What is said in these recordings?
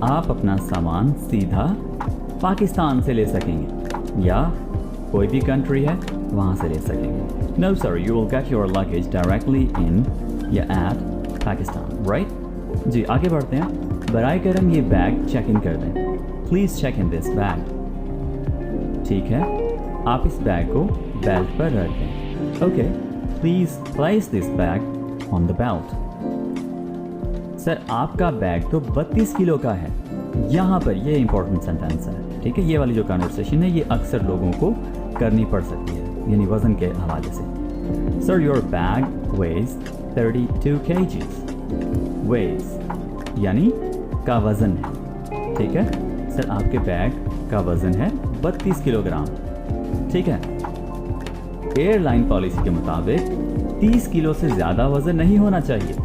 आप अपना सामान सीधा पाकिस्तान से ले सकेंगे या कोई भी कंट्री है वहाँ से ले सकेंगे। No sir, you will get your luggage directly in या एट पाकिस्तान, राइट? जी, आगे बढ़ते हैं। बराए करम ये बैग चेक इन कर दें। Please check in this bag. ठीक है, आप इस बैग को बेल्ट पर रख दें। Okay, please place this bag on the belt. Sir, आपका बैग तो 32 किलो का है। यहाँ पर ये इंपॉर्टेंट सेंटेंस है, ठीक है? ये वाली जो कन्वर्सेशन है ये अक्सर लोगों को करनी पड़ सकती है, यानी वज़न के हवाले से। Sir, your bag weighs 32 kgs। Weighs यानी का वज़न है, ठीक है? सर, आपके बैग का वज़न है 32 किलोग्राम, ठीक है? एयरलाइन पॉलिसी के मुताबिक 30 किलो से ज़्यादा वज़न नहीं होना चाहिए।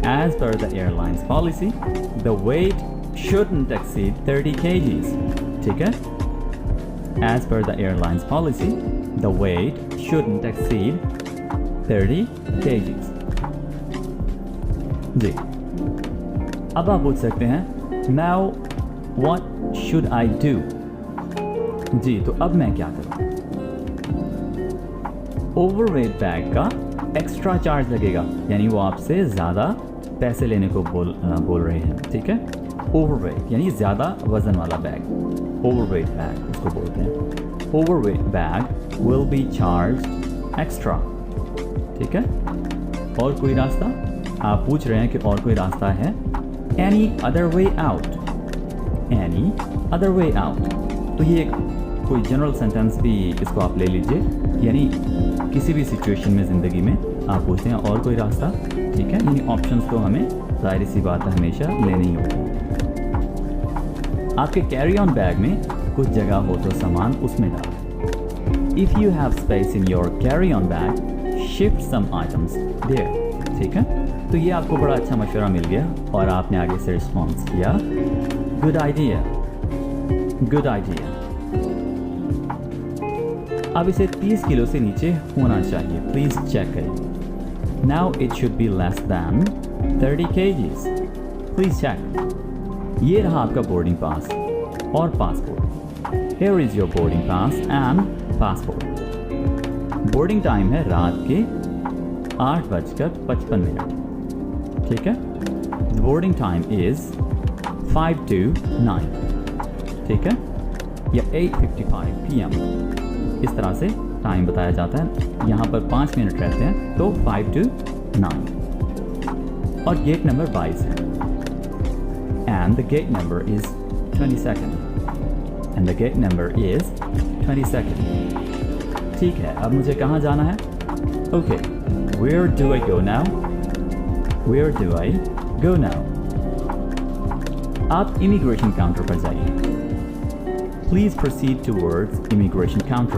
As per the airline's policy, the weight shouldn't exceed 30 kgs. ठीक है? As per the airline's policy, the weight shouldn't exceed 30 kgs. जी, अब आप पूछ सकते हैं Now what should I do? जी, तो अब मैं क्या करूँ? ओवरवेट बैग का एक्स्ट्रा चार्ज लगेगा, यानी वो आपसे ज़्यादा पैसे लेने को बोल रहे हैं, ठीक है? ओवरवेट यानी ज़्यादा वज़न वाला बैग, ओवरवेट बैग उसको बोलते हैं। Overweight bag will be charge extra, ठीक है? और कोई रास्ता? आप पूछ रहे हैं कि और कोई रास्ता है? Any other way out, any other way out. तो ये कोई जनरल सेंटेंस भी इसको आप ले लीजिए, यानी किसी भी सिचुएशन में ज़िंदगी में आप पूछते हैं और कोई रास्ता, ठीक है? यानी ऑप्शंस तो हमें ज़ाहिर सी बात है हमेशा लेनी ही होती है। आपके कैरी ऑन बैग में कुछ जगह हो तो सामान उसमें डालें। If you have space in your carry on bag, shift some items there, ठीक है? तो ये आपको बड़ा अच्छा मशवरा मिल गया और आपने आगे से रिस्पॉन्स किया, गुड आइडिया, गुड आइडिया। अब इसे 30 किलो से नीचे होना चाहिए, प्लीज़ चेक करें। Now it should be less than 30 kgs, please check. ये रहा आपका बोर्डिंग पास और passport. Here is your boarding pass and passport. Boarding time है रात के 8:55, ठीक है? The boarding time is 5 to 9, ठीक है? या 8:55 PM, इस तरह से टाइम बताया जाता है। यहाँ पर 5 मिनट रहते हैं तो 5 to 9। और गेट नंबर 22 है and the gate number is 22nd, and the gate number is 22nd। ठीक है, अब मुझे कहाँ जाना है? Okay, where do I go now? Where do I go now? आप इमिग्रेशन काउंटर पर जाइए। Please proceed towards immigration counter.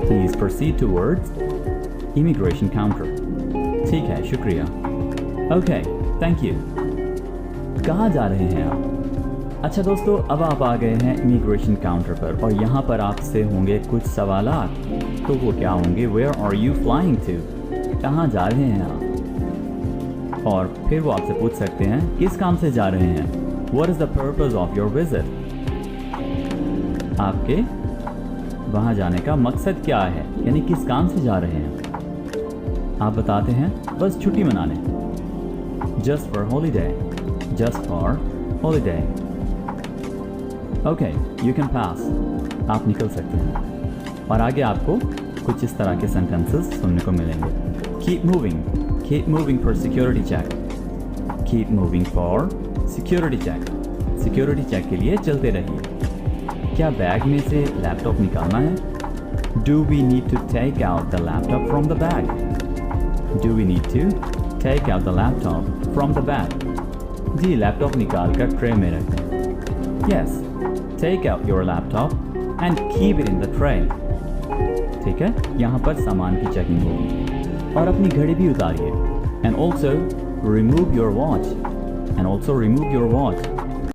Please proceed towards immigration counter. ठीक है, शुक्रिया। Okay, thank you. कहाँ जा रहे हैं आप? अच्छा दोस्तों, अब आप आ गए हैं इमिग्रेशन काउंटर पर और यहाँ पर आपसे होंगे कुछ सवालात। तो वो क्या होंगे? Where are you flying to? कहाँ जा रहे हैं आप? और फिर वो आपसे पूछ सकते हैं किस काम से जा रहे हैं? What is the purpose of your visit? आपके वहाँ जाने का मकसद क्या है, यानी किस काम से जा रहे हैं? आप बताते हैं बस छुट्टी मनाने, just for holiday, just for holiday. Okay, you can pass, आप निकल सकते हैं। और आगे आपको कुछ इस तरह के सेंटेंसेस सुनने को मिलेंगे। Keep moving for security check, keep moving for security check. Security check के लिए चलते रहिए। क्या बैग में से लैपटॉप निकालना है? Do we need to take out the laptop from the bag? Do we need to take out the laptop from the bag? जी, लैपटॉप निकाल कर ट्रे में रखें। Yes, take out your laptop and keep it in the tray. ठीक है, यहाँ पर सामान की चेकिंग होगी। और अपनी घड़ी भी उतारिए। And also remove your watch, and also remove your watch.